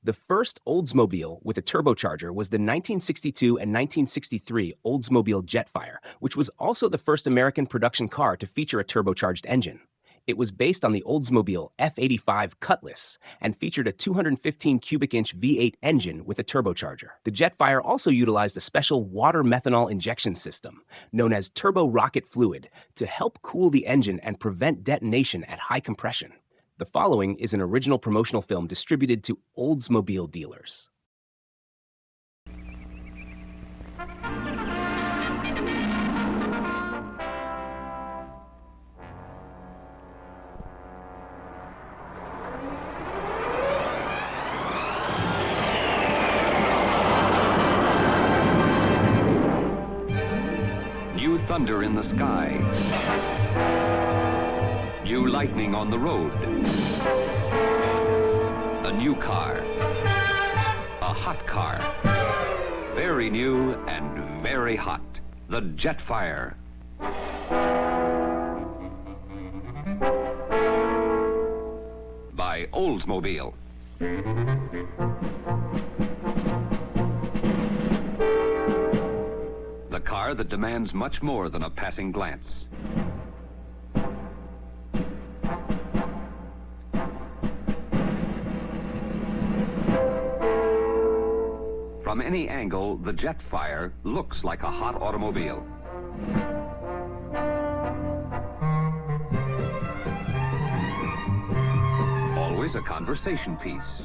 The first Oldsmobile with a turbocharger was the 1962 and 1963 Oldsmobile Jetfire, which was also the first American production car to feature a turbocharged engine. It was based on the Oldsmobile F-85 Cutlass and featured a 215 cubic inch V8 engine with a turbocharger. The Jetfire also utilized a special water-methanol injection system, known as turbo rocket fluid, to help cool the engine and prevent detonation at high compression. The following is an original promotional film distributed to Oldsmobile dealers. New thunder in the sky. New lightning on the road. A new car. A hot car. Very new and very hot. The Jetfire. By Oldsmobile. The car that demands much more than a passing glance. From any angle, the Jetfire looks like a hot automobile. Always a conversation piece.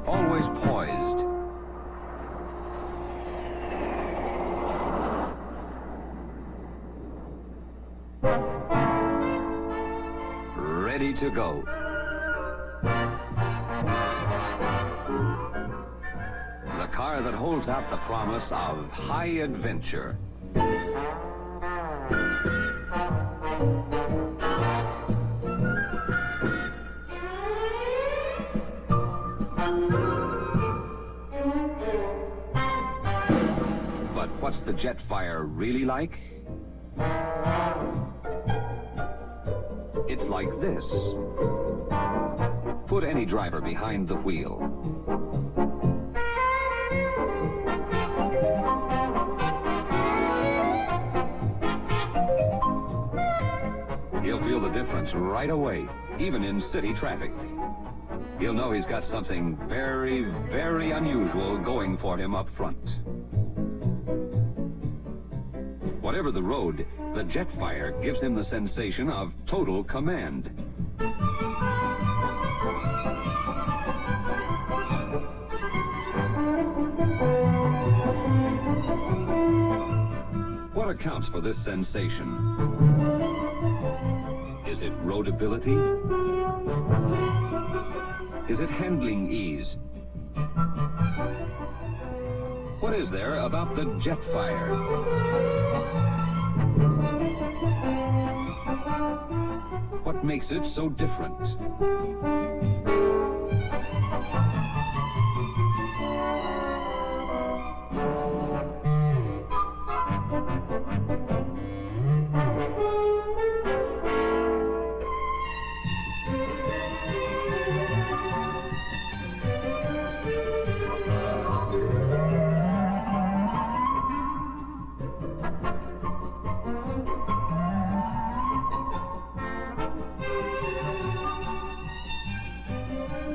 Always poised. Ready to go. The car that holds out the promise of high adventure. But what's the Jetfire really like? It's like this. Put any driver behind the wheel. He'll feel the difference right away, even in city traffic. He'll know he's got something very, very unusual going for him up front. Whatever the road, the Jetfire gives him the sensation of total command. What accounts for this sensation? Is it roadability? Is it handling ease? What is there about the Jetfire? What makes it so different?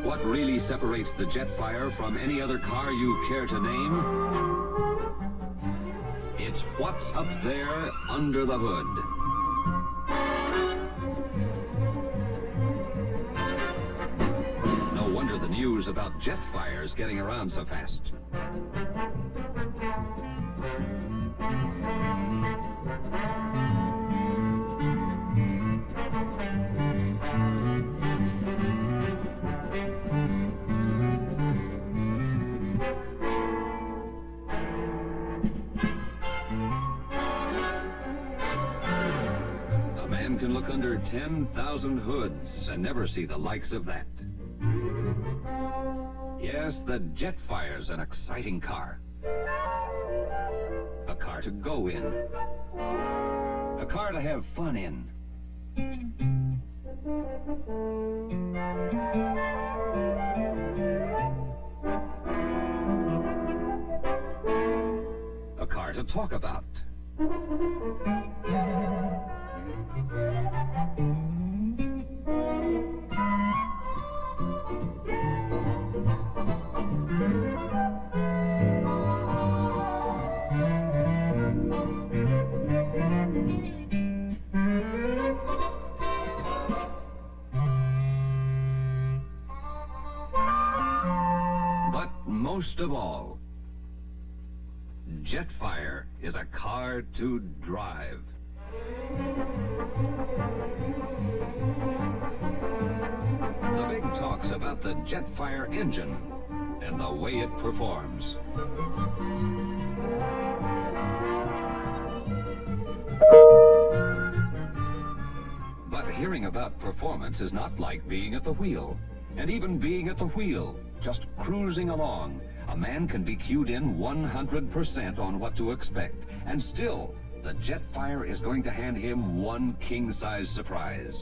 What really separates the Jetfire from any other car you care to name? It's what's up there under the hood. No wonder the news about Jetfires getting around so fast. Can look under 10,000 hoods and never see the likes of that. Yes, the Jetfire's an exciting car. A car to go in. A car to have fun in. A car to talk about. But most of all, Jetfire is a car to drive. The big talk's about the Jetfire engine and the way it performs. But hearing about performance is not like being at the wheel. And even being at the wheel, just cruising along, a man can be cued in 100% on what to expect. And still, the Jetfire is going to hand him one king-size surprise.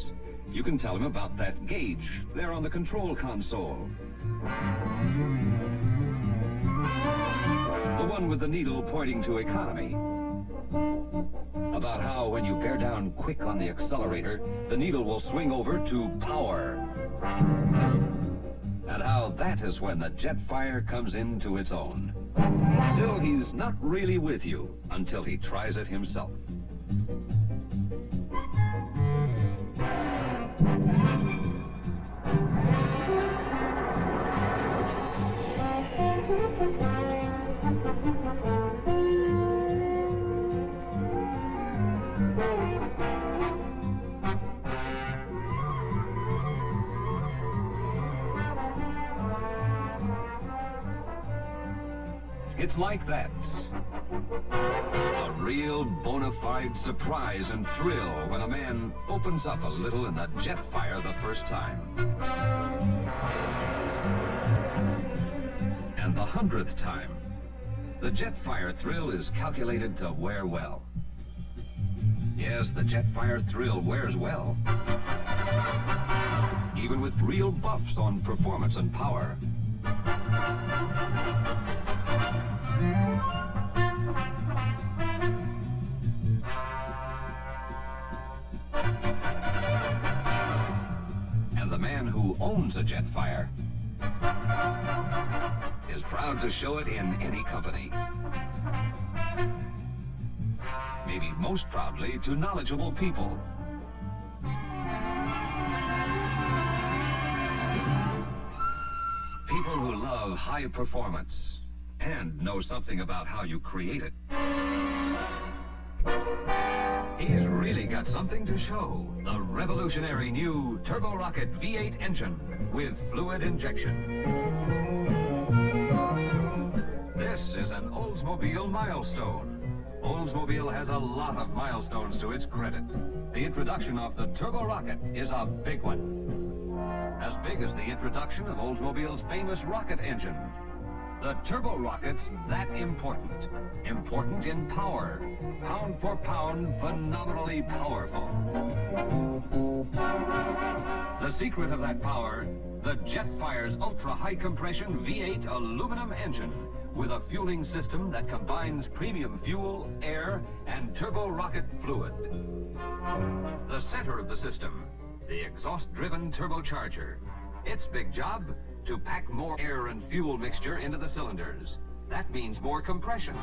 You can tell him about that gauge there on the control console. The one with the needle pointing to economy. About how when you bear down quick on the accelerator, the needle will swing over to power. And how that is when the Jetfire comes into its own. Still, he's not really with you until he tries it himself. It's like that. A real bona fide surprise and thrill when a man opens up a little in the Jetfire the first time. And the 100th time. The Jetfire thrill is calculated to wear well. Yes, the Jetfire thrill wears well. Even with real buffs on performance and power. And the man who owns a Jetfire is proud to show it in any company. Maybe most proudly to knowledgeable people. People who love high performance and know something about how you create it. He's really got something to show. The revolutionary new turbo rocket V8 engine with fluid injection. This is an Oldsmobile milestone. Oldsmobile has a lot of milestones to its credit. The introduction of the turbo rocket is a big one. As big as the introduction of Oldsmobile's famous rocket engine. The turbo rocket's that important. Important in power. Pound for pound, phenomenally powerful. The secret of that power, the Jetfire's ultra-high compression V8 aluminum engine with a fueling system that combines premium fuel, air, and turbo rocket fluid. The center of the system, the exhaust-driven turbocharger. Its big job, to pack more air and fuel mixture into the cylinders. That means more compression,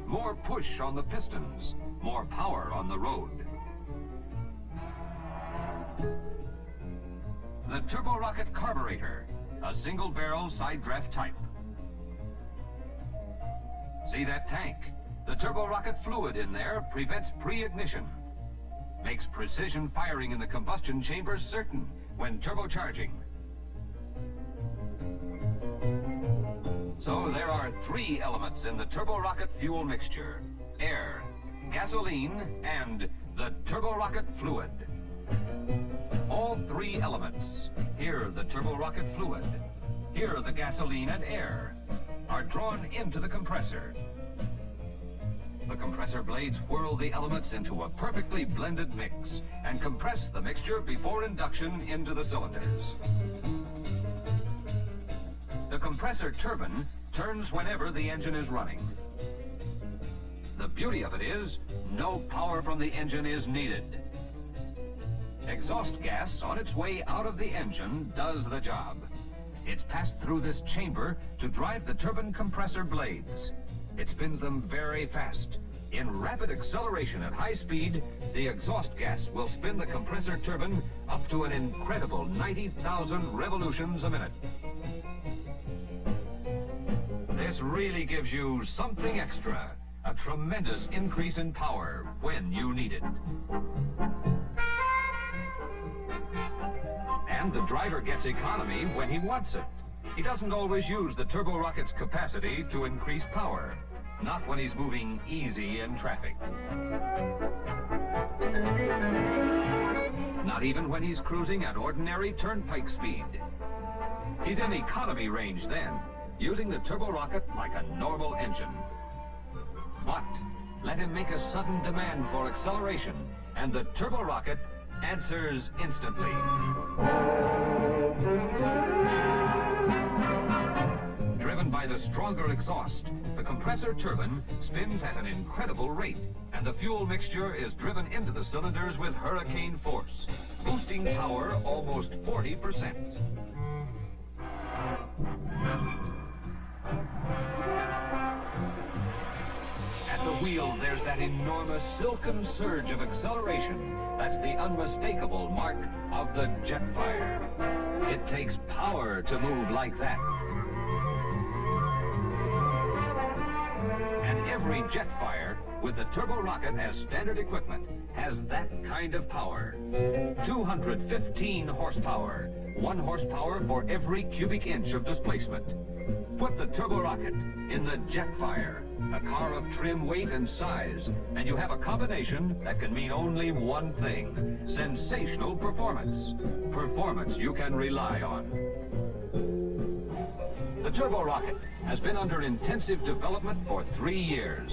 more push on the pistons, more power on the road. The turbo rocket carburetor, a single barrel side draft type. See that tank? The turbo rocket fluid in there prevents pre-ignition. Makes precision firing in the combustion chambers certain when turbocharging. So there are three elements in the turbo rocket fuel mixture: air, gasoline, and the turbo rocket fluid. All three elements, here the turbo rocket fluid, here the gasoline and air, are drawn into the compressor. The compressor blades whirl the elements into a perfectly blended mix and compress the mixture before induction into the cylinders. The compressor turbine turns whenever the engine is running. The beauty of it is, no power from the engine is needed. Exhaust gas on its way out of the engine does the job. It's passed through this chamber to drive the turbine compressor blades. It spins them very fast. In rapid acceleration at high speed, the exhaust gas will spin the compressor turbine up to an incredible 90,000 revolutions a minute. This really gives you something extra, a tremendous increase in power when you need it. And the driver gets economy when he wants it. He doesn't always use the turbo rocket's capacity to increase power. Not when he's moving easy in traffic. Not even when he's cruising at ordinary turnpike speed. He's in economy range then, using the turbo rocket like a normal engine. But let him make a sudden demand for acceleration, and the turbo rocket answers instantly. Driven by the stronger exhaust, the compressor turbine spins at an incredible rate, and the fuel mixture is driven into the cylinders with hurricane force, boosting power almost 40%. At the wheel, there's that enormous silken surge of acceleration. That's the unmistakable mark of the Jetfire. It takes power to move like that. And every Jetfire with the turbo rocket as standard equipment has that kind of power. 215 horsepower, 1 horsepower for every cubic inch of displacement. Put the turbo rocket in the Jetfire, a car of trim weight and size, and you have a combination that can mean only one thing: sensational performance. Performance you can rely on. The turbo rocket has been under intensive development for 3 years.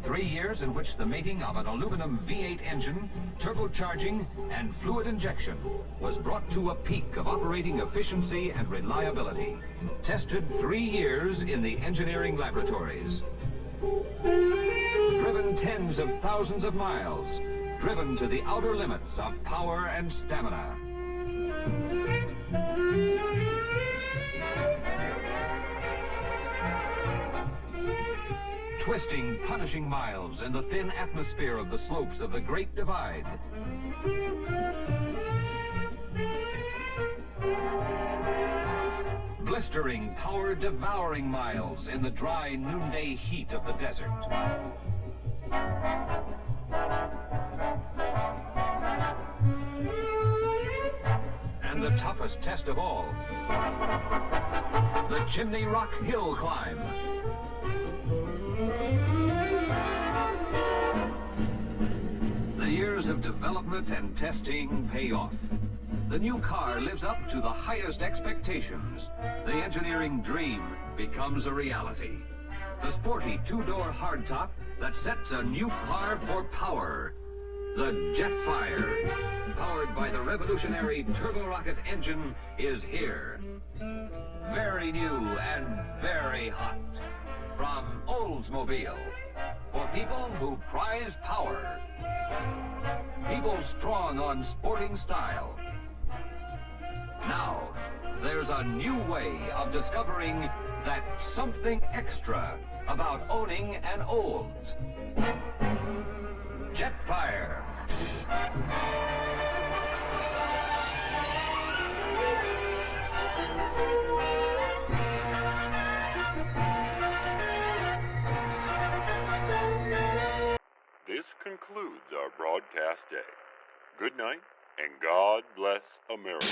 3 years in which the making of an aluminum V8 engine, turbocharging, and fluid injection was brought to a peak of operating efficiency and reliability. Tested 3 years in the engineering laboratories. Driven tens of thousands of miles. Driven to the outer limits of power and stamina. Twisting, punishing miles in the thin atmosphere of the slopes of the Great Divide. Blistering, power-devouring miles in the dry noonday heat of the desert. And the toughest test of all, the Chimney Rock Hill climb. The years of development and testing pay off. The new car lives up to the highest expectations. The engineering dream becomes a reality. The sporty two-door hardtop that sets a new car for power. The Jetfire, powered by the revolutionary turbo rocket engine, is here. Very new and very hot. From Oldsmobile, for people who prize power. People strong on sporting style. Now, there's a new way of discovering that something extra about owning an Olds. Jetfire. This concludes our broadcast day. Good night, and God bless America.